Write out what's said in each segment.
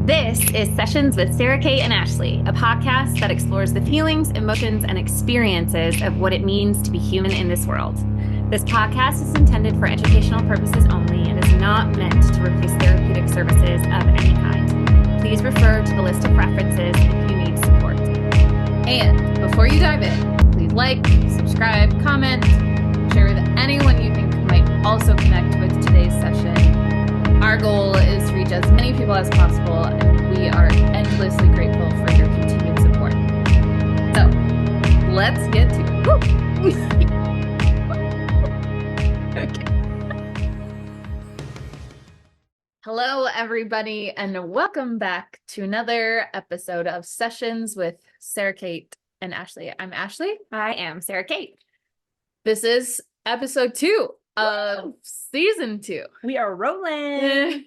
This is Sessions with Sara Cate and Ashley, a podcast that explores the feelings, emotions, and experiences of what it means to be human in this world. This podcast is intended for educational purposes only and is not meant to replace therapeutic services of any kind. Please refer to the list of references if you need support. And before you dive in, please like, subscribe, comment, share with anyone you think might also connect with today's session. Our goal is to reach as many people as possible, and we are endlessly grateful for your continued support. So, let's get to it. Okay. Hello, everybody, and welcome back to another episode of Sessions with Sara Cate and Ashley. I'm Ashley. I am Sara Cate. This is episode 2 of season 2. We are rolling.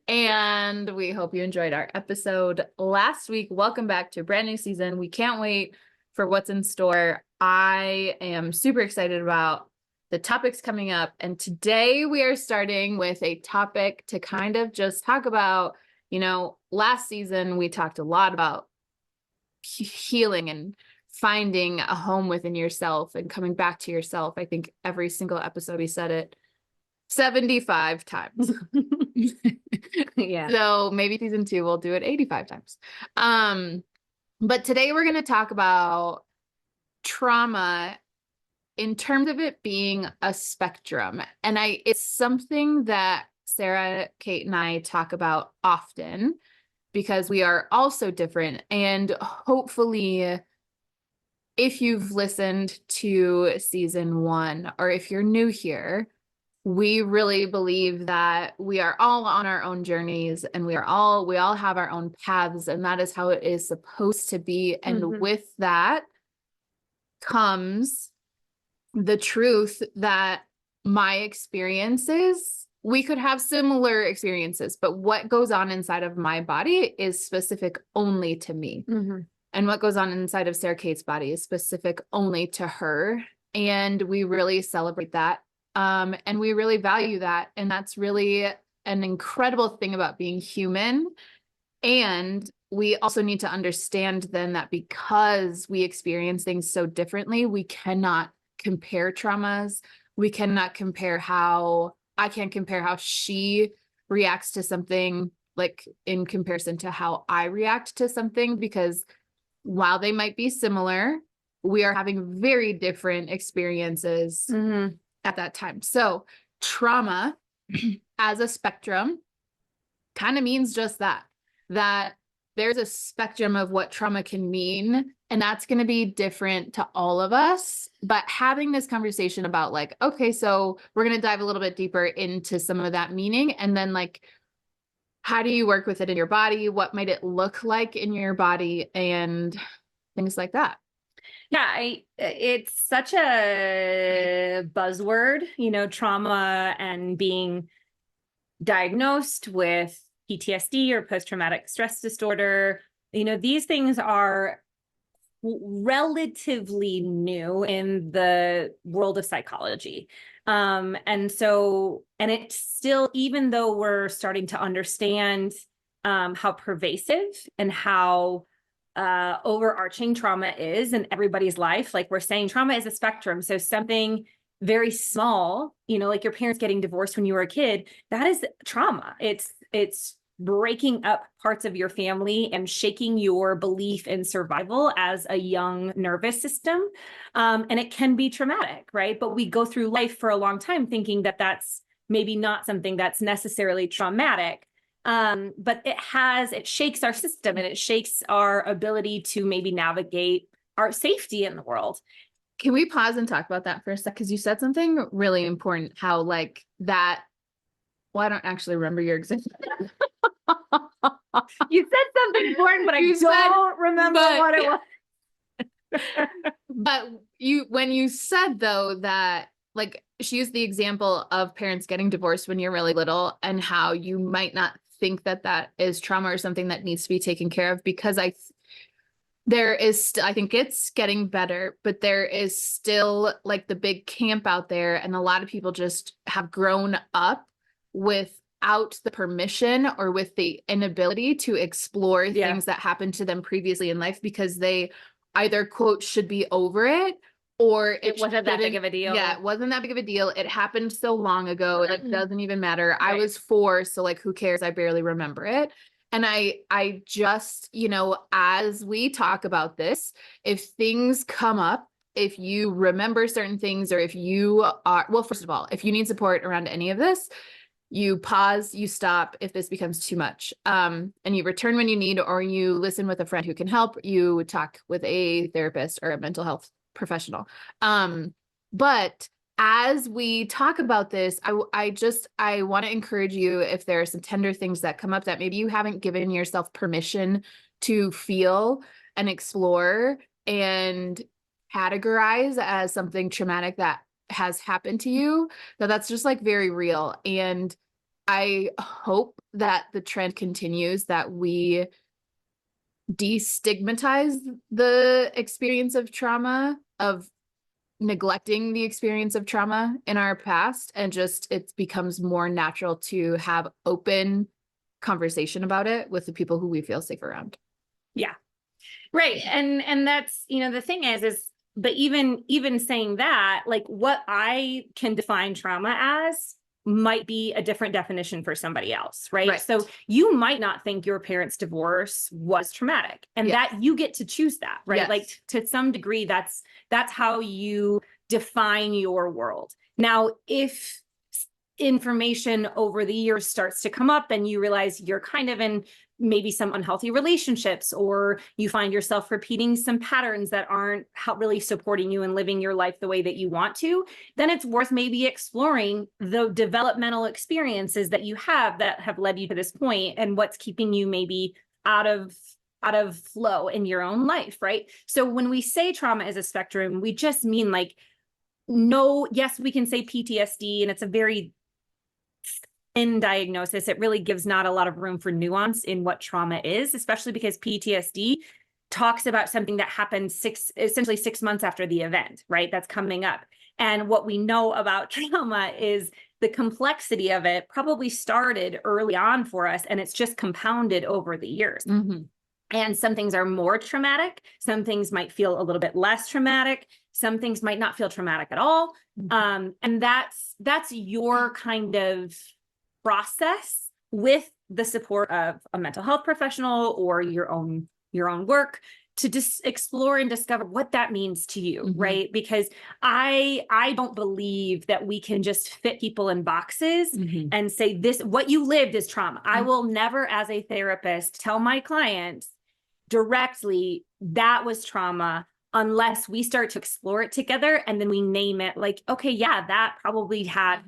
And we hope you enjoyed our episode last week. Welcome back to a brand new season. We can't wait for what's in store. I am super excited about the topics coming up. And today we are starting with a topic to kind of just talk about, last season we talked a lot about healing and finding a home within yourself and coming back to yourself. I think every single episode we said it 75 times. Yeah. So maybe season 2 we'll do it 85 times. But today we're going to talk about trauma in terms of it being a spectrum. And it's something that Sara, Cate, and I talk about often because we are all so different. And hopefully, if you've listened to season 1, or if you're new here, we really believe that we are all on our own journeys and we all have our own paths, and that is how it is supposed to be. And with that comes the truth that my experiences, we could have similar experiences, but what goes on inside of my body is specific only to me. And what goes on inside of Sara Cate's body is specific only to her. And we really celebrate that. And we really value that. And that's really an incredible thing about being human. And we also need to understand then that because we experience things so differently, we cannot compare traumas. We cannot compare I can't compare how she reacts to something like in comparison to how I react to something, because while they might be similar, we are having very different experiences at that time. So trauma as a spectrum kind of means just that there's a spectrum of what trauma can mean, and that's going to be different to all of us. But having this conversation about okay, so we're going to dive a little bit deeper into some of that meaning, and then how do you work with it in your body? What might it look like in your body and things like that? Yeah, it's such a buzzword, trauma and being diagnosed with PTSD or post-traumatic stress disorder. These things are relatively new in the world of psychology. And it's still, even though we're starting to understand how pervasive and how overarching trauma is in everybody's life, like we're saying, trauma is a spectrum. So something very small, like your parents getting divorced when you were a kid, that is trauma. It's breaking up parts of your family and shaking your belief in survival as a young nervous system. And it can be traumatic, right? But we go through life for a long time thinking that that's maybe not something that's necessarily traumatic. But it shakes our system, and it shakes our ability to maybe navigate our safety in the world. Can we pause and talk about that for a sec? Because you said something really important, how that, well, I don't actually remember your example. You said something important, but I don't remember what it was. But when you said though that she used the example of parents getting divorced when you're really little, and how you might not think that is trauma or something that needs to be taken care of, because I think it's getting better, but there is still the big camp out there, and a lot of people just have grown up with without the permission or with the inability to explore things that happened to them previously in life, because they either, quote, should be over it, or It wasn't that big of a deal. Yeah, it wasn't that big of a deal. It happened so long ago. It doesn't even matter. Right. I was 4, so like, who cares? I barely remember it. And I just, you know, as we talk about this, if things come up, if you remember certain things, or if you are, well, first of all, if you need support around any of this, you pause, you stop if this becomes too much, and you return when you need, or you listen with a friend who can help, you talk with a therapist or a mental health professional. But as we talk about this, I want to encourage you, if there are some tender things that come up that maybe you haven't given yourself permission to feel and explore and categorize as something traumatic that has happened to you, that's just like very real. And I hope that the trend continues, that we destigmatize the experience of trauma, of neglecting the experience of trauma in our past, and just it becomes more natural to have open conversation about it with the people who we feel safe around. Yeah. Right. And that's, you know, the thing is, but even saying that, like, what I can define trauma as might be a different definition for somebody else, right? So you might not think your parents' divorce was traumatic, and that you get to choose that, right? Like, to some degree, that's how you define your world. Now, if information over the years starts to come up and you realize you're kind of in maybe some unhealthy relationships, or you find yourself repeating some patterns that aren't really supporting you and living your life the way that you want to, then it's worth maybe exploring the developmental experiences that you have that have led you to this point, and what's keeping you maybe out of flow in your own life, right? So when we say trauma is a spectrum, we just mean like, no, yes, we can say PTSD, and it's a very in diagnosis. It really gives not a lot of room for nuance in what trauma is, especially because PTSD talks about something that happened essentially 6 months after the event, right? That's coming up. And what we know about trauma is the complexity of it probably started early on for us, and it's just compounded over the years. And some things are more traumatic. Some things might feel a little bit less traumatic. Some things might not feel traumatic at all. And that's your kind of process, with the support of a mental health professional or your own work, to just explore and discover what that means to you, right? Because I don't believe that we can just fit people in boxes and say, this, what you lived is trauma. I will never, as a therapist, tell my clients directly that was trauma, unless we start to explore it together and then we name it, like, okay, yeah, that probably had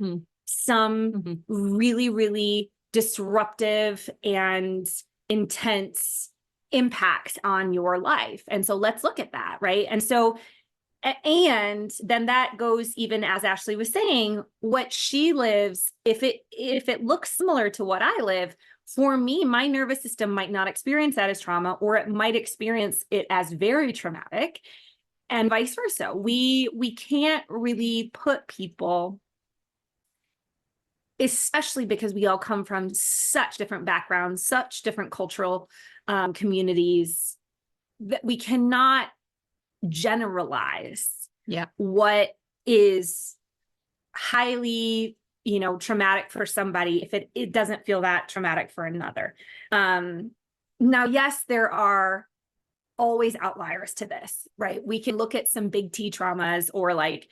some really, really disruptive and intense impacts on your life. And so let's look at that, right? And so, and then that goes, even as Ashley was saying, what she lives, if it looks similar to what I live, for me, my nervous system might not experience that as trauma, or it might experience it as very traumatic, and vice versa. We can't really put people, especially because we all come from such different backgrounds, such different cultural communities, that we cannot generalize what is highly, you know, traumatic for somebody if it doesn't feel that traumatic for another. Now, yes, there are always outliers to this, right? We can look at some big T traumas, or like,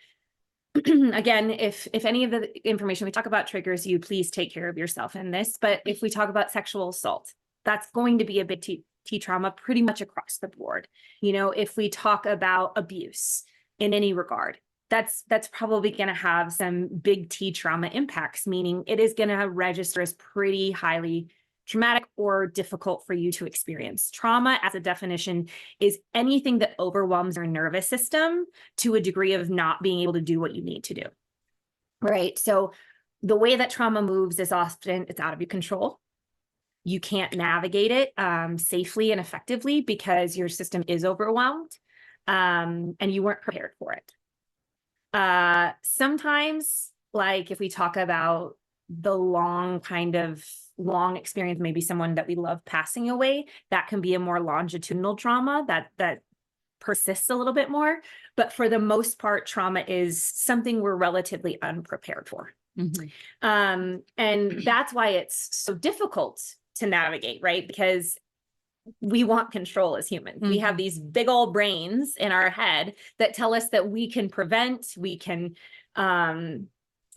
again, if any of the information we talk about triggers you, please take care of yourself in this. But if we talk about sexual assault, that's going to be a big T trauma pretty much across the board. You know, if we talk about abuse in any regard, that's probably going to have some big T trauma impacts, meaning it is going to register as pretty highly traumatic or difficult for you to experience. Trauma, as a definition, is anything that overwhelms your nervous system to a degree of not being able to do what you need to do, right? So the way that trauma moves is often it's out of your control. You can't navigate it safely and effectively because your system is overwhelmed, and you weren't prepared for it. Sometimes, like if we talk about the long experience, maybe someone that we love passing away, that can be a more longitudinal trauma that persists a little bit more. But for the most part, trauma is something we're relatively unprepared for. And that's why it's so difficult to navigate, right? Because we want control as humans. We have these big old brains in our head that tell us that we can prevent, we can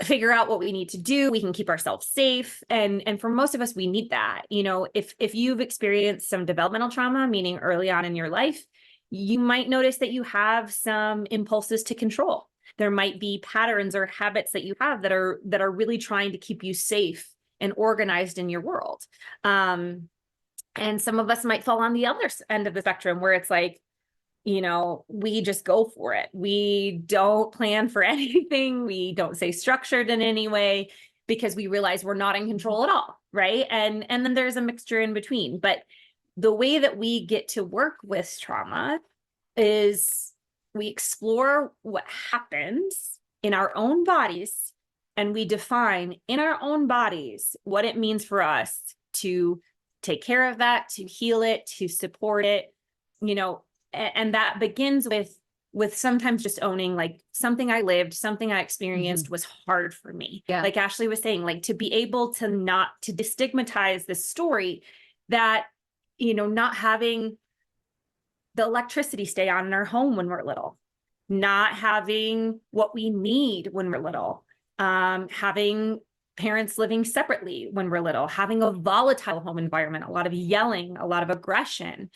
figure out what we need to do, we can keep ourselves safe. And for most of us, we need that. You know, if you've experienced some developmental trauma, meaning early on in your life, you might notice that you have some impulses to control. There might be patterns or habits that you have that are really trying to keep you safe and organized in your world. And some of us might fall on the other end of the spectrum where it's like, you know, we just go for it. We don't plan for anything. We don't stay structured in any way because we realize we're not in control at all, right? And then there's a mixture in between. But the way that we get to work with trauma is we explore what happens in our own bodies, and we define in our own bodies what it means for us to take care of that, to heal it, to support it, you know, and that begins with sometimes just owning, like, something I lived, something I experienced was hard for me. Yeah. Like Ashley was saying, like, to be able to not to destigmatize this story that, you know, not having the electricity stay on in our home when we're little, not having what we need when we're little, having parents living separately when we're little, having a volatile home environment, a lot of yelling, a lot of aggression.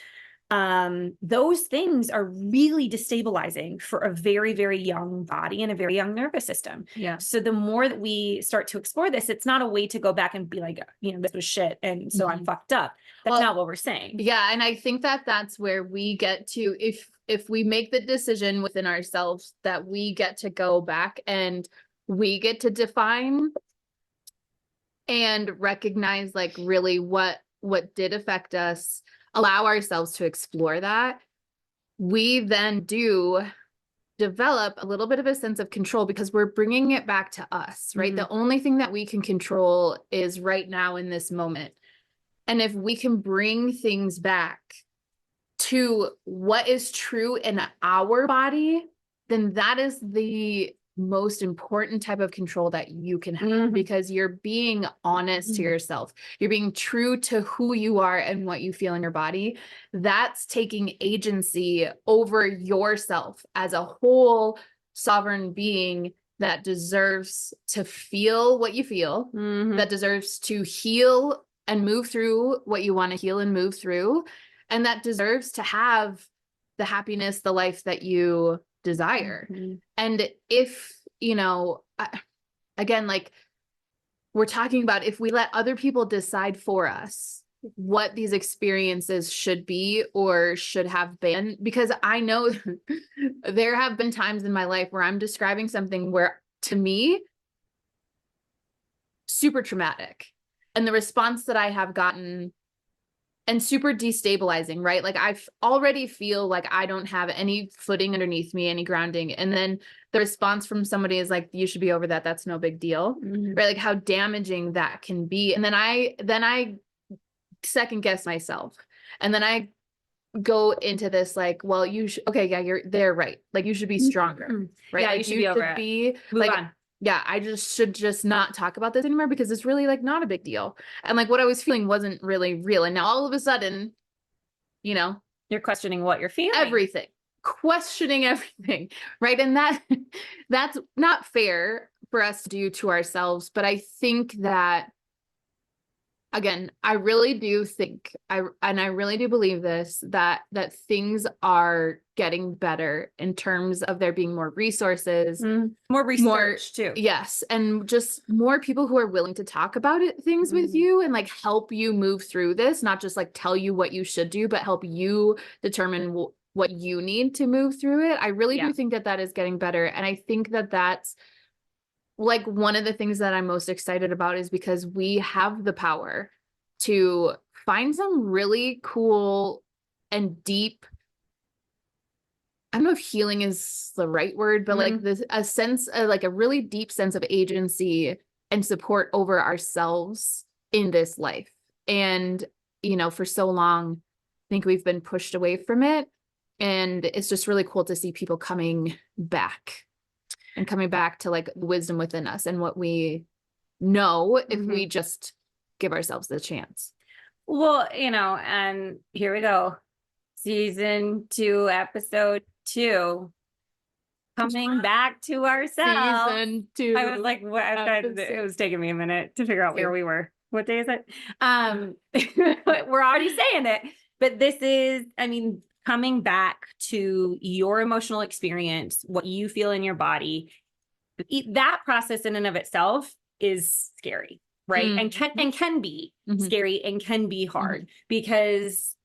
Those things are really destabilizing for a very, very young body and a very young nervous system. Yeah. So the more that we start to explore this, it's not a way to go back and be like, you know, this was shit, and so I'm fucked up. That's not what we're saying. Yeah. And I think that that's where we get to, if we make the decision within ourselves that we get to go back and we get to define and recognize, like, really what did affect us, allow ourselves to explore that, we then do develop a little bit of a sense of control because we're bringing it back to us, right? The only thing that we can control is right now in this moment. And if we can bring things back to what is true in our body, then that is the most important type of control that you can have, because you're being honest to yourself. You're being true to who you are and what you feel in your body. That's taking agency over yourself as a whole sovereign being that deserves to feel what you feel, that deserves to heal and move through what you want to heal and move through, and that deserves to have the happiness, the life that you desire. And if, you know, again, like we're talking about, if we let other people decide for us what these experiences should be or should have been, because I know there have been times in my life where I'm describing something where, to me, super traumatic, and the response that I have gotten, and super destabilizing, right? Like I already feel like I don't have any footing underneath me, any grounding. And then the response from somebody is like, you should be over that. That's no big deal. Right? Like how damaging that can be. And then I second guess myself. And then I go into this like, well, they're right. Like you should be stronger, right? Yeah, like, you should be over it. Move on. Yeah, I should just not talk about this anymore because it's really like not a big deal. And like what I was feeling wasn't really real. And now all of a sudden, you know, you're questioning what you're feeling. Everything. Questioning everything. Right. And that's not fair for us to do to ourselves. But I think that, again, I really do think, I really do believe this, that things are getting better in terms of there being more resources, more research too. Yes. And just more people who are willing to talk about things with you and like help you move through this, not just like tell you what you should do, but help you determine what you need to move through it. I really do think that is getting better. And I think that that's like one of the things that I'm most excited about, is because we have the power to find some really cool and deep, I don't know if healing is the right word, but like a sense of like a really deep sense of agency and support over ourselves in this life. And, you know, for so long, I think we've been pushed away from it. And it's just really cool to see people coming back to like wisdom within us and what we know if we just give ourselves the chance. Well, you know, and here we go. Season 2, episode 2. Coming back to ourselves. Season 2. I was like, what? It was taking me a minute to figure out where we were. What day is it? We're already saying it, but this is, I mean, coming back to your emotional experience, what you feel in your body. That process in and of itself is scary, right? And can be scary and can be hard because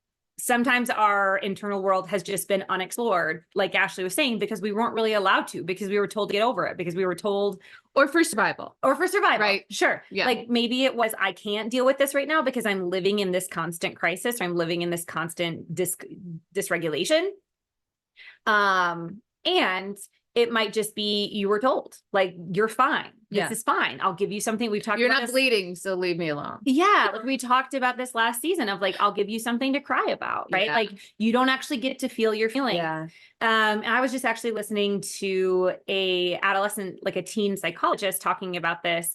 sometimes our internal world has just been unexplored, like Ashley was saying, because we weren't really allowed to, because we were told to get over it, because we were told, or for survival, right? Sure. Yeah. Like maybe it was, I can't deal with this right now because I'm living in this constant crisis. Or I'm living in this constant dysregulation. And it might just be, you were told, like, you're fine. This is fine. I'll give you something. We've talked about You're not bleeding, so leave me alone. Yeah. Like we talked about this last season of like, I'll give you something to cry about, right? Yeah. Like you don't actually get to feel your feelings. Yeah. And I was just actually listening to a adolescent, like a teen psychologist talking about this.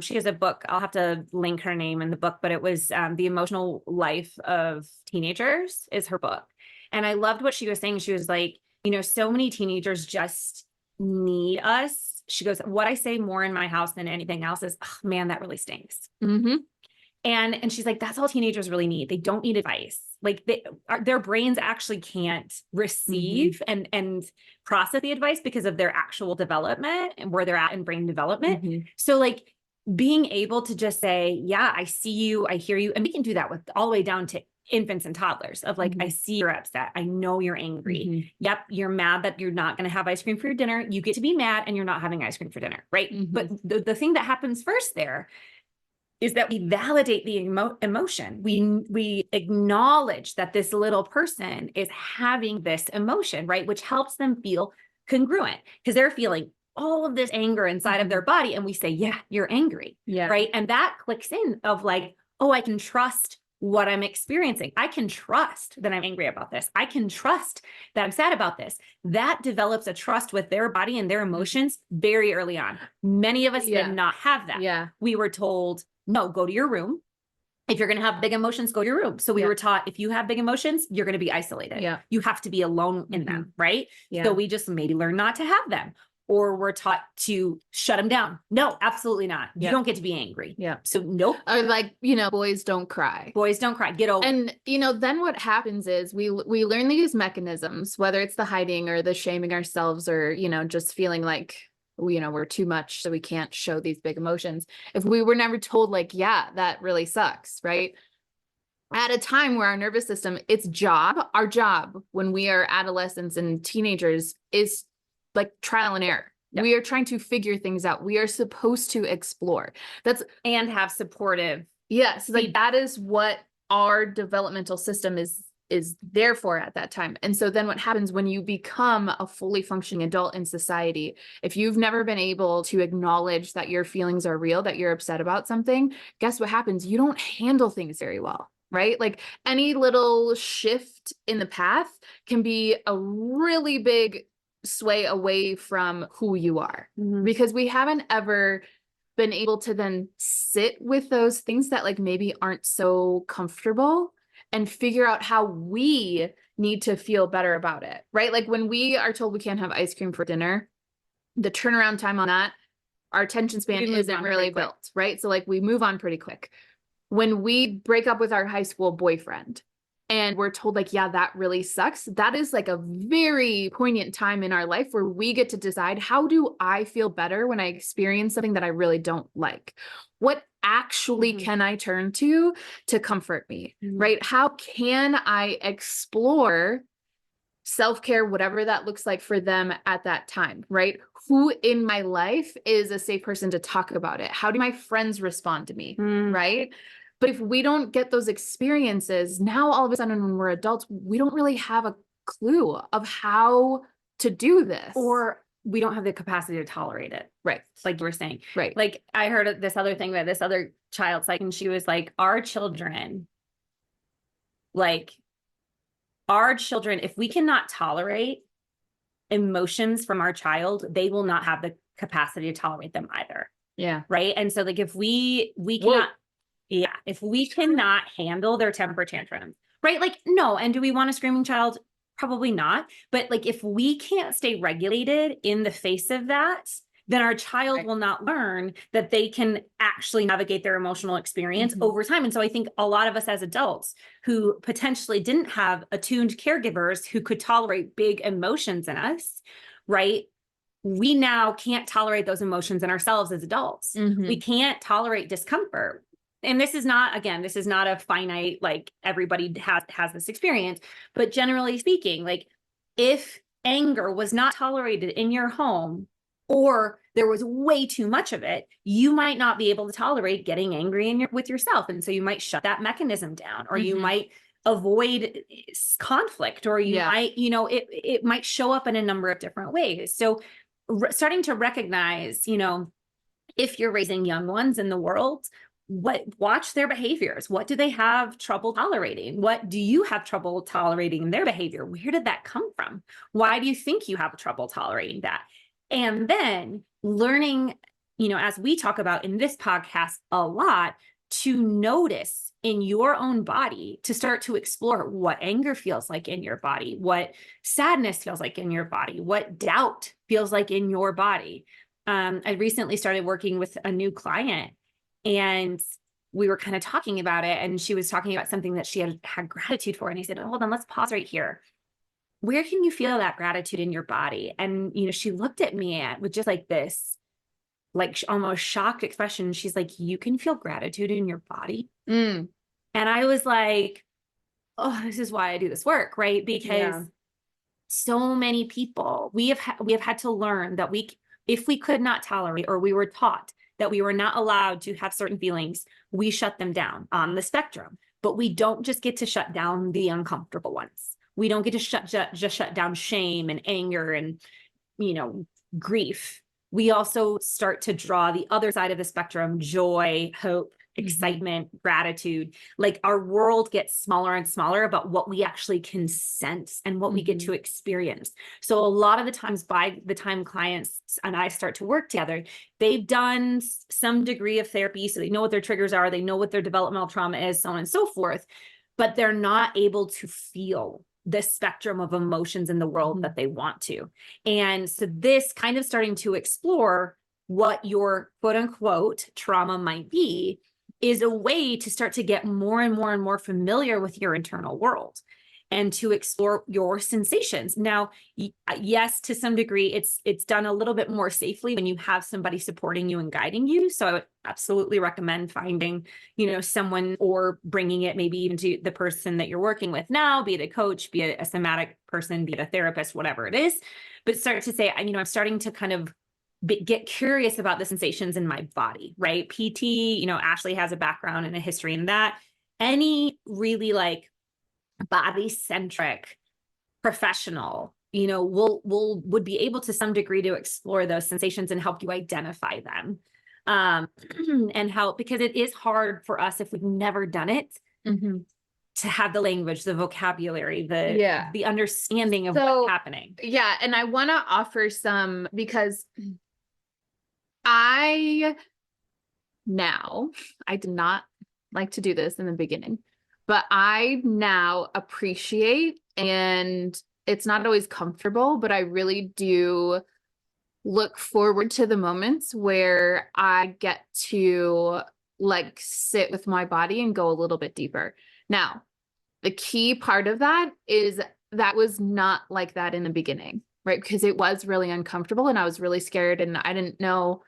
She has a book. I'll have to link her name in the book, but it was The Emotional Life of Teenagers is her book. And I loved what she was saying. She was like, you know, so many teenagers just need us. She goes, what I say more in my house than anything else is, oh, man, that really stinks. And she's like, that's all teenagers really need. They don't need advice. Like their brains actually can't receive and process the advice because of their actual development and where they're at in brain development. So like being able to just say, yeah, I see you, I hear you. And we can do that with all the way down to infants and toddlers of like, I see you're upset. I know you're angry. Yep. You're mad that you're not going to have ice cream for your dinner. You get to be mad and you're not having ice cream for dinner. Right. But the thing that happens first there is that we validate the emotion. We acknowledge that this little person is having this emotion, right? Which helps them feel congruent because they're feeling all of this anger inside of their body. And we say, yeah, you're angry. Yeah. Right. And that clicks in of like, oh, I can trust what I'm experiencing. I can trust that I'm angry about this. I can trust that I'm sad about this. That develops a trust with their body and their emotions very early on. Many of us did not have that. Yeah. We were told, no, go to your room. If you're going to have big emotions, go to your room. So we were taught, if you have big emotions, you're going to be isolated. Yeah. You have to be alone in them. Right. Yeah. So we just maybe learn not to have them. Or we're taught to shut them down. No, absolutely not. You don't get to be angry. Yeah. So nope. Or like, you know, boys don't cry. Boys don't cry. Get over. And, you know, then what happens is we learn these mechanisms, whether it's the hiding or the shaming ourselves or, you know, just feeling like, you know, we're too much, so we can't show these big emotions. If we were never told like, yeah, that really sucks, right? At a time where our nervous system, our job when we are adolescents and teenagers is like trial and error. Yep. We are trying to figure things out. We are supposed to explore. And have supportive. Yes. Like that is what our developmental system is there for at that time. And so then what happens when you become a fully functioning adult in society, if you've never been able to acknowledge that your feelings are real, that you're upset about something, guess what happens? You don't handle things very well. Right? Like any little shift in the path can be a really big sway away from who you are, because we haven't ever been able to then sit with those things that like maybe aren't so comfortable and figure out how we need to feel better about it, right? Like when we are told we can't have ice cream for dinner, the turnaround time on that, our attention span isn't really built, right? So like we move on pretty quick. When we break up with our high school boyfriend, and we're told like, yeah, that really sucks. That is like a very poignant time in our life where we get to decide, how do I feel better when I experience something that I really don't like? What actually can I turn to comfort me, right? How can I explore self-care, whatever that looks like for them at that time, right? Who in my life is a safe person to talk about it? How do my friends respond to me, right? But if we don't get those experiences, now all of a sudden when we're adults, we don't really have a clue of how to do this. Or we don't have the capacity to tolerate it. Right. Like you were saying. Right. Like I heard this other thing that this other child's like, and she was like, our children, if we cannot tolerate emotions from our child, they will not have the capacity to tolerate them either. Yeah. Right. And so like if we cannot, if we cannot handle their temper tantrums, right? Like, no. And do we want a screaming child? Probably not. But like, if we can't stay regulated in the face of that, then our child will not learn that they can actually navigate their emotional experience over time. And so I think a lot of us as adults who potentially didn't have attuned caregivers who could tolerate big emotions in us, right? We now can't tolerate those emotions in ourselves as adults. We can't tolerate discomfort. And this is not, again, this is not a finite, like everybody has this experience, but generally speaking, like if anger was not tolerated in your home, or there was way too much of it, you might not be able to tolerate getting angry with yourself. And so you might shut that mechanism down, or you might avoid conflict, or you might, it might show up in a number of different ways. So starting to recognize, if you're raising young ones in the world, watch their behaviors. What do they have trouble tolerating? What do you have trouble tolerating in their behavior? Where did that come from? Why do you think you have trouble tolerating that? And then learning, as we talk about in this podcast a lot, to notice in your own body, to start to explore what anger feels like in your body, what sadness feels like in your body, what doubt feels like in your body. I recently started working with a new client, and we were kind of talking about it, and she was talking about something that she had gratitude for. And I said, hold on, let's pause right here. Where can you feel that gratitude in your body? And, she looked at me with just like this, like almost shocked expression. She's like, you can feel gratitude in your body. And I was like, oh, this is why I do this work, right? Because so many people, we have had to learn that if we could not tolerate, or we were taught that we were not allowed to have certain feelings, we shut them down on the spectrum. But we don't just get to shut down the uncomfortable ones. We don't get to shut down shame and anger and, grief. We also start to draw the other side of the spectrum: joy, hope, excitement, gratitude. Like our world gets smaller and smaller about what we actually can sense and what we get to experience. So a lot of the times, by the time clients and I start to work together, they've done some degree of therapy. So they know what their triggers are. They know what their developmental trauma is, so on and so forth, but they're not able to feel the spectrum of emotions in the world that they want to. And so this kind of starting to explore what your quote unquote trauma might be is a way to start to get more and more and more familiar with your internal world and to explore your sensations. Now, yes, to some degree, it's done a little bit more safely when you have somebody supporting you and guiding you. So I would absolutely recommend finding, someone, or bringing it maybe even to the person that you're working with now, be it a coach, be it a somatic person, be it a therapist, whatever it is. But start to say, I'm starting to kind of get curious about the sensations in my body, right? PT, Ashley has a background and a history in that. Any really like body-centric professional, would be able to some degree to explore those sensations and help you identify them, and help, because it is hard for us if we've never done it to have the language, the vocabulary, the understanding of what's happening. Yeah. And I want to offer some, because I did not like to do this in the beginning, but I now appreciate, and it's not always comfortable, but I really do look forward to the moments where I get to like sit with my body and go a little bit deeper. Now, the key part of that is that was not like that in the beginning, right? Because it was really uncomfortable and I was really scared and I didn't know.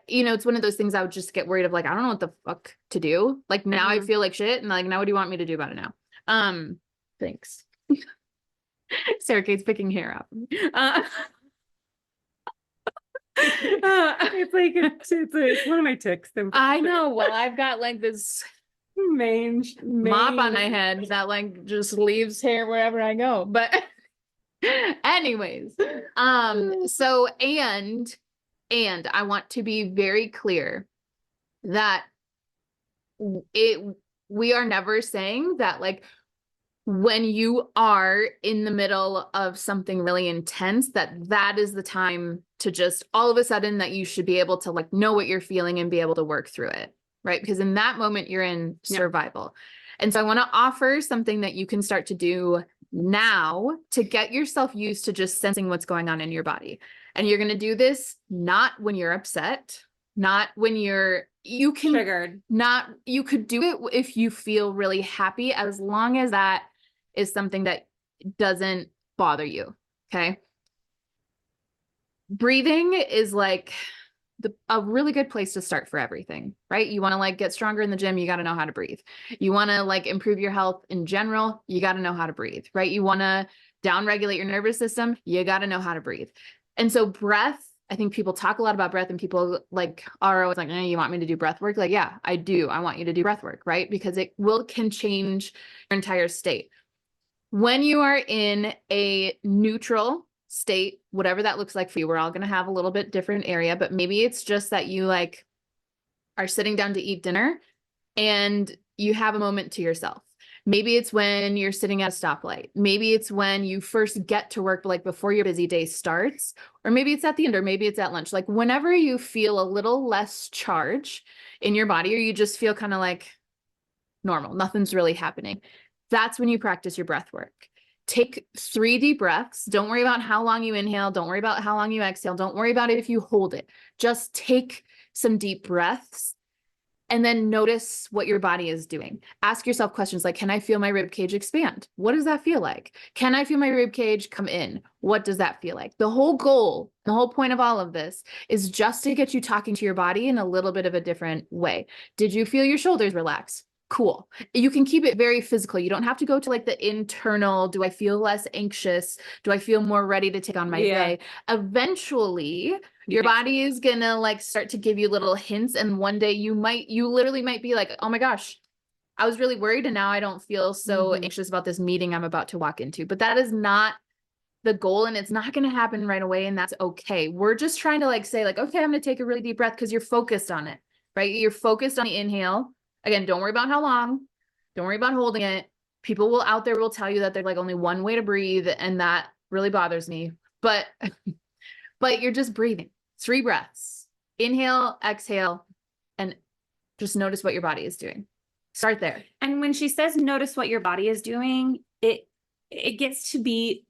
It's one of those things I would just get worried of, like, I don't know what the fuck to do. Like now I feel like shit. And like, now what do you want me to do about it now? Thanks. Sara Cate's picking hair out. It's one of my ticks. I know. Well, I've got like this mange mop on my head that like just leaves hair wherever I go. But Anyways, so, and I want to be very clear that we are never saying that like when you are in the middle of something really intense, that is the time to just all of a sudden that you should be able to like know what you're feeling and be able to work through it, right? Because in that moment you're in survival. And so I want to offer something that you can start to do now to get yourself used to just sensing what's going on in your body. And you're going to do this not when you're upset, not when you can Triggered. not, you could do it if you feel really happy, as long as that is something that doesn't bother you. Okay. Breathing is like a really good place to start for everything, right? You want to like get stronger in the gym, you got to know how to breathe. You want to like improve your health in general, you got to know how to breathe, right? You want to downregulate your nervous system, you got to know how to breathe. And so breath, I think people talk a lot about breath and people like are always like, you want me to do breath work? Like, yeah, I do. I want you to do breath work, right? Because it can change your entire state. When you are in a neutral state, whatever that looks like for you, we're all going to have a little bit different area, but maybe it's just that you like are sitting down to eat dinner and you have a moment to yourself. Maybe it's when you're sitting at a stoplight. Maybe it's when you first get to work, like before your busy day starts, or maybe it's at the end, or maybe it's at lunch. Like whenever you feel a little less charge in your body, or you just feel kind of like normal, nothing's really happening. That's when you practice your breath work. Take 3 deep breaths. Don't worry about how long you inhale. Don't worry about how long you exhale. Don't worry about it if you hold it. Just take some deep breaths and then notice what your body is doing. Ask yourself questions like, can I feel my rib cage expand? What does that feel like? Can I feel my rib cage come in? What does that feel like? The whole goal, the whole point of all of this is just to get you talking to your body in a little bit of a different way. Did you feel your shoulders relax? Cool. You can keep it very physical. You don't have to go to like the internal, do I feel less anxious? Do I feel more ready to take on my day? Eventually, your body is gonna like start to give you little hints. And one day you literally might be like, oh my gosh, I was really worried and now I don't feel so anxious about this meeting I'm about to walk into. But that is not the goal and it's not going to happen right away. And that's okay. We're just trying to like say like, okay, I'm going to take a really deep breath because you're focused on it, right? You're focused on the inhale. Again, don't worry about how long. Don't worry about holding it. People out there will tell you that there's like only one way to breathe. And that really bothers me. But you're just breathing. 3 breaths. Inhale, exhale, and just notice what your body is doing. Start there. And when she says notice what your body is doing, it gets to be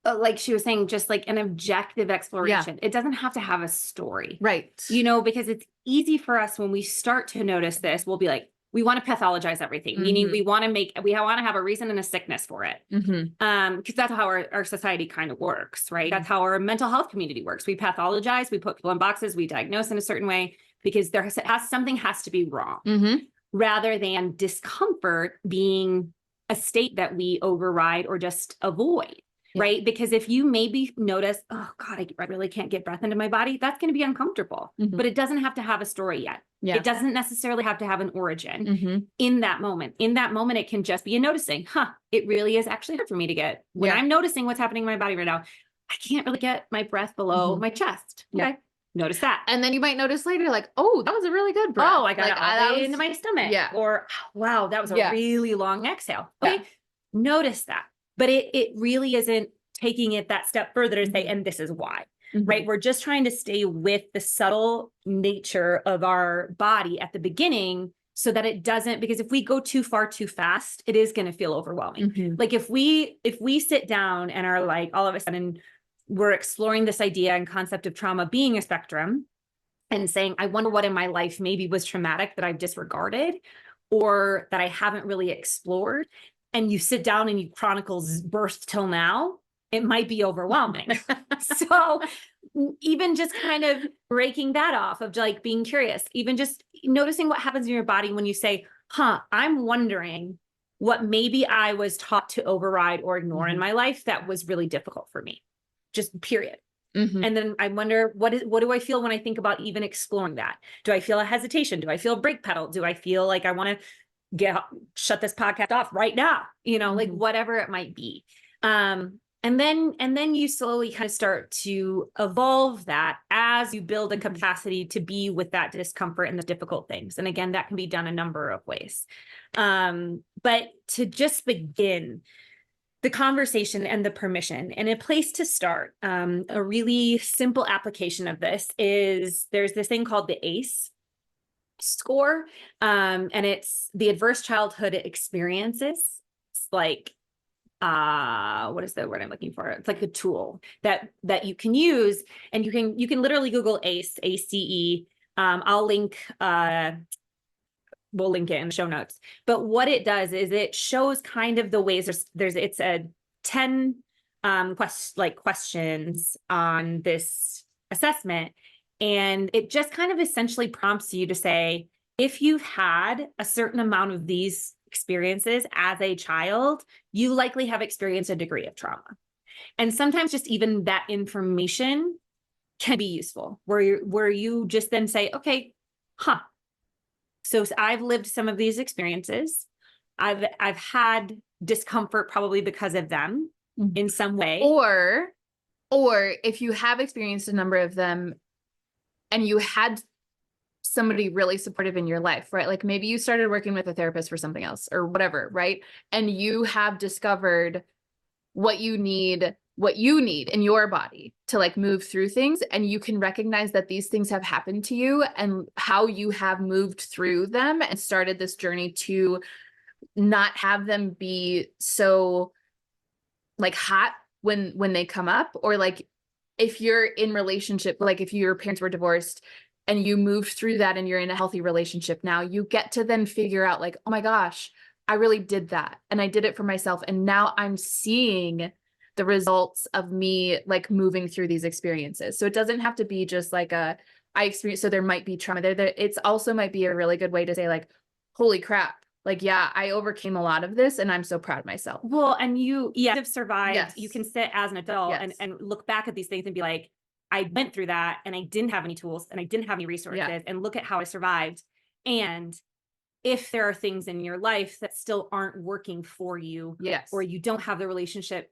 like she was saying, just like an objective exploration. Yeah. It doesn't have to have a story. Right. You know, because it's easy for us when we start to notice this, we'll be like, we want to pathologize everything. Meaning we want to have a reason and a sickness for it. Because that's how our society kind of works, right? That's how our mental health community works. We pathologize, we put people in boxes, we diagnose in a certain way because something has to be wrong rather than discomfort being a state that we override or just avoid. Right. Because if you maybe notice, oh God, I really can't get breath into my body, that's going to be uncomfortable, but it doesn't have to have a story yet. It doesn't necessarily have to have an origin in that moment. In that moment, it can just be a noticing, it really is actually hard for me to get when I'm noticing what's happening in my body right now. I can't really get my breath below my chest. Okay. Notice that. And then you might notice later, like, oh, that was a really good breath. Oh, I got it all the way into my stomach. Yeah. Or, wow, that was a really long exhale. Okay. Notice that. But it really isn't taking it that step further to say, and this is why, right? We're just trying to stay with the subtle nature of our body at the beginning so that it doesn't, because if we go too far too fast, it is going to feel overwhelming. Like if we sit down and are like, all of a sudden we're exploring this idea and concept of trauma being a spectrum and saying, I wonder what in my life maybe was traumatic that I've disregarded or that I haven't really explored. And you sit down and you chronicle birth till now, it might be overwhelming. So even just kind of breaking that off of like being curious, even just noticing what happens in your body when you say, I'm wondering what maybe I was taught to override or ignore in my life that was really difficult for me, just period. And then I wonder, what do I feel when I think about even exploring that? Do I feel a hesitation? Do I feel a brake pedal? Do I feel like I want to shut this podcast off right now, like whatever it might be. And then you slowly kind of start to evolve that as you build a capacity to be with that discomfort and the difficult things. And again, that can be done a number of ways. But to just begin the conversation and the permission, and a place to start, a really simple application of this is there's this thing called the ACE score. And it's the adverse childhood experiences. It's like, what is the word I'm looking for? It's like a tool that you can use, and you can literally Google ACE, ACE. I'll link, we'll link it in the show notes. But what it does is it shows kind of the ways it's a 10 questions on this assessment. And it just kind of essentially prompts you to say, if you've had a certain amount of these experiences as a child, you likely have experienced a degree of trauma. And sometimes just even that information can be useful, where you just then say, okay, so I've lived some of these experiences. I've had discomfort probably because of them in some way. Or if you have experienced a number of them and you had somebody really supportive in your life, right? Like maybe you started working with a therapist for something else or whatever, right? And you have discovered what you need in your body to like move through things. And you can recognize that these things have happened to you and how you have moved through them and started this journey to not have them be so like hot when they come up, or like if you're in relationship, like if your parents were divorced and you moved through that and you're in a healthy relationship now, you get to then figure out like, oh my gosh, I really did that. And I did it for myself. And now I'm seeing the results of me like moving through these experiences. So it doesn't have to be just like I experienced, so there might be trauma there. It's also might be a really good way to say like, holy crap. Like, yeah, I overcame a lot of this and I'm so proud of myself. Well, and you have survived. Yes. You can sit as an adult and look back at these things and be like, I went through that and I didn't have any tools and I didn't have any resources, and look at how I survived. And if there are things in your life that still aren't working for you, or you don't have the relationship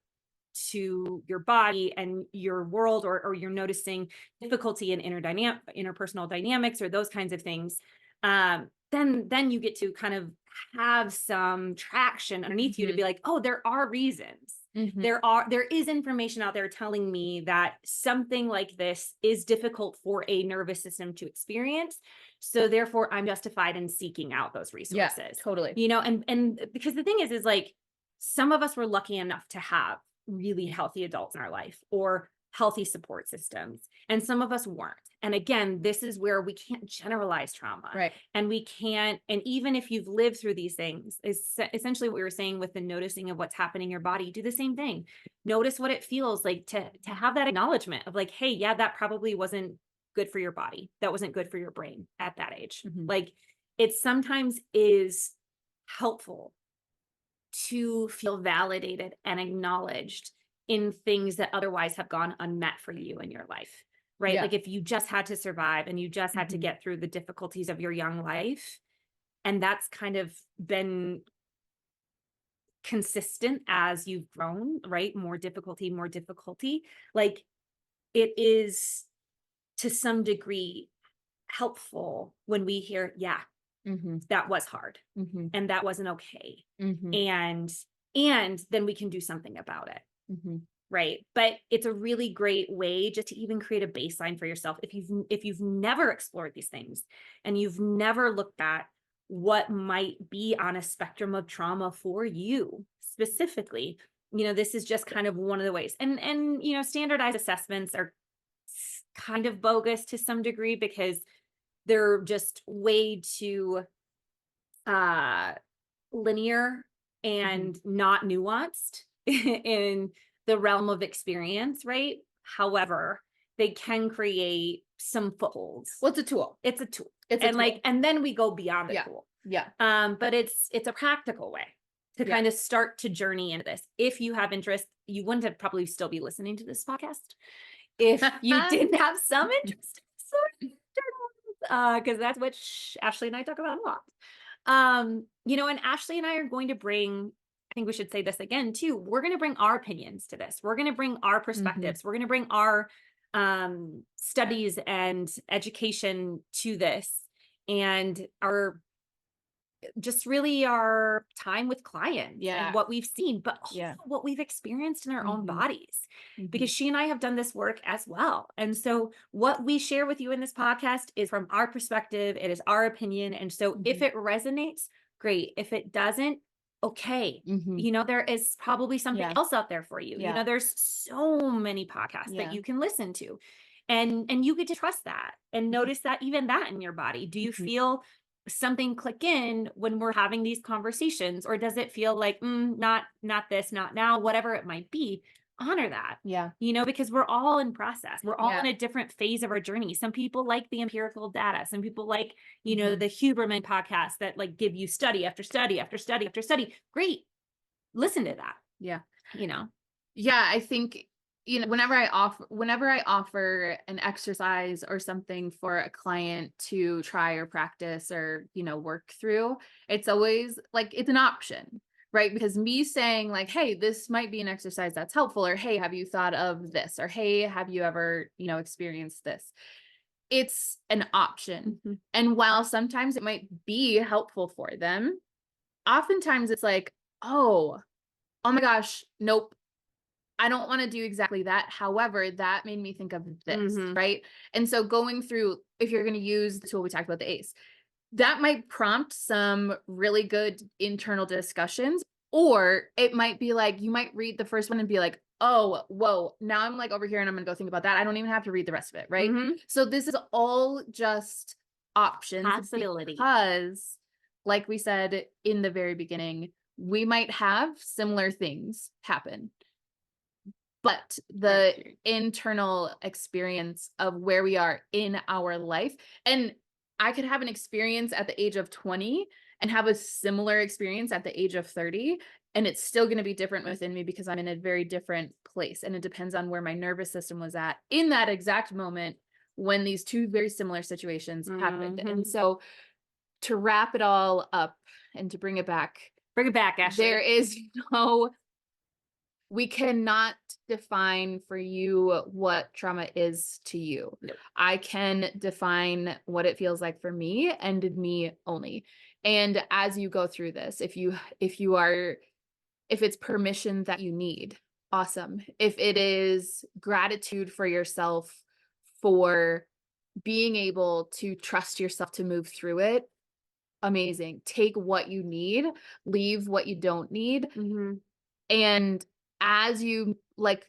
to your body and your world, or you're noticing difficulty in interpersonal dynamics or those kinds of things, then you get to kind of have some traction underneath you to be like, oh, there are reasons. There is information out there telling me that something like this is difficult for a nervous system to experience. So therefore I'm justified in seeking out those resources. Yeah, totally. And because the thing is like some of us were lucky enough to have really healthy adults in our life or healthy support systems, and some of us weren't. And again, this is where we can't generalize trauma. Right. And we can't, and even if you've lived through these things, is essentially what we were saying with the noticing of what's happening in your body, do the same thing. Notice what it feels like to have that acknowledgement of like, hey, yeah, that probably wasn't good for your body. That wasn't good for your brain at that age. Like it sometimes is helpful to feel validated and acknowledged in things that otherwise have gone unmet for you in your life. Right. Like if you just had to survive and you just had to get through the difficulties of your young life, and that's kind of been consistent as you've grown, right? More difficulty, like it is to some degree helpful when we hear, that was hard and that wasn't okay. And then we can do something about it. Right. But it's a really great way just to even create a baseline for yourself. If you've never explored these things and you've never looked at what might be on a spectrum of trauma for you specifically, this is just kind of one of the ways. And standardized assessments are kind of bogus to some degree because they're just way too linear and not nuanced in the realm of experience, right? However, they can create some footholds. Well, it's a tool. And then we go beyond the tool. Yeah. But it's a practical way to kind of start to journey into this. If you have interest, you wouldn't have probably still be listening to this podcast if you didn't have some interest. Because that's what Ashley and I talk about a lot. And Ashley and I are going to bring, I think we should say this again too. We're going to bring our opinions to this. We're going to bring our perspectives. We're going to bring our studies and education to this, and our time with clients and what we've seen, but also what we've experienced in our own bodies, because she and I have done this work as well. And so what we share with you in this podcast is from our perspective. It is our opinion. And so if it resonates, great. If it doesn't, okay. There is probably something else out there for you. There's so many podcasts that you can listen to, and you get to trust that and notice that even that in your body. Do you feel something click in when we're having these conversations, or does it feel like, not this, not now, whatever it might be? Honor that. Because we're all in process. We're all in a different phase of our journey. Some people like the empirical data. Some people like, the Huberman podcast that like give you study after study after study after study. Great. Listen to that. Yeah. I think, whenever I offer an exercise or something for a client to try or practice or, work through, it's always like, it's an option, right? Because me saying like, hey, this might be an exercise that's helpful, or, hey, have you thought of this? Or, hey, have you ever, experienced this? It's an option. And while sometimes it might be helpful for them, oftentimes it's like, oh my gosh, nope. I don't want to do exactly that. However, that made me think of this, right? And so going through, if you're going to use the tool we talked about, the ACE, that might prompt some really good internal discussions, or it might be like, you might read the first one and be like, oh, whoa, now I'm like over here and I'm going to go think about that. I don't even have to read the rest of it, right? So this is all just options. Possibility. Because like we said in the very beginning, we might have similar things happen. But the internal experience of where we are in our life, and I could have an experience at the age of 20 and have a similar experience at the age of 30, and it's still going to be different within me because I'm in a very different place. And it depends on where my nervous system was at in that exact moment when these two very similar situations happened. And so to wrap it all up and to bring it back, Ashley. There is we cannot define for you what trauma is to you. Nope. I can define what it feels like for me, and me only. And as you go through this, if it's permission that you need, awesome. If it is gratitude for yourself for being able to trust yourself to move through it, amazing. Take what you need, leave what you don't need. And as you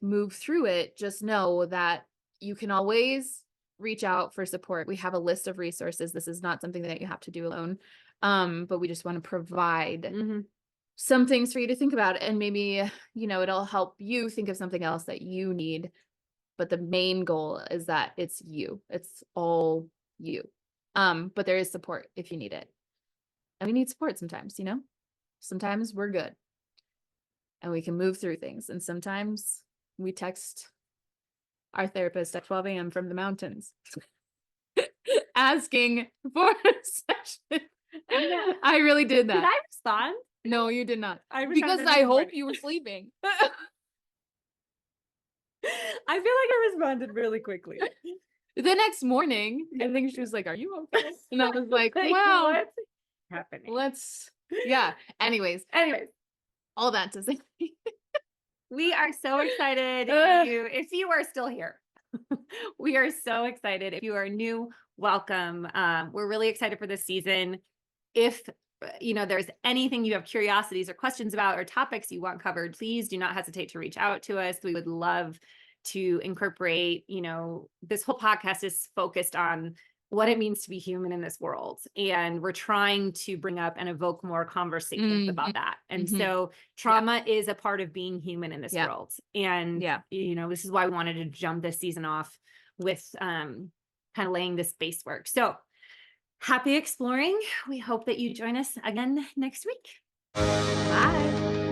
move through it, just know that you can always reach out for support. We have a list of resources. This is not something that you have to do alone. But we just want to provide some things for you to think about, and maybe, it'll help you think of something else that you need. But the main goal is that it's you. It's all you. But there is support if you need it. And we need support sometimes, Sometimes we're good and we can move through things. And sometimes we text our therapist at 12 a.m. from the mountains asking for a session. I really did that. Did I respond? No, you did not. Because I hope you were sleeping. I feel like I responded really quickly. The next morning, I think she was like, "Are you okay?" And I was like, "Wow, what's happening?" Anyways, all that to say, we are so excited if you are still here. We are so excited. If you are new, welcome. We're really excited for this season. If there's anything you have curiosities or questions about or topics you want covered, please do not hesitate to reach out to us. We would love to incorporate, this whole podcast is focused on what it means to be human in this world. And we're trying to bring up and evoke more conversations about that. And so trauma is a part of being human in this world. And, this is why we wanted to jump this season off with kind of laying this base work. So happy exploring. We hope that you join us again next week. Bye.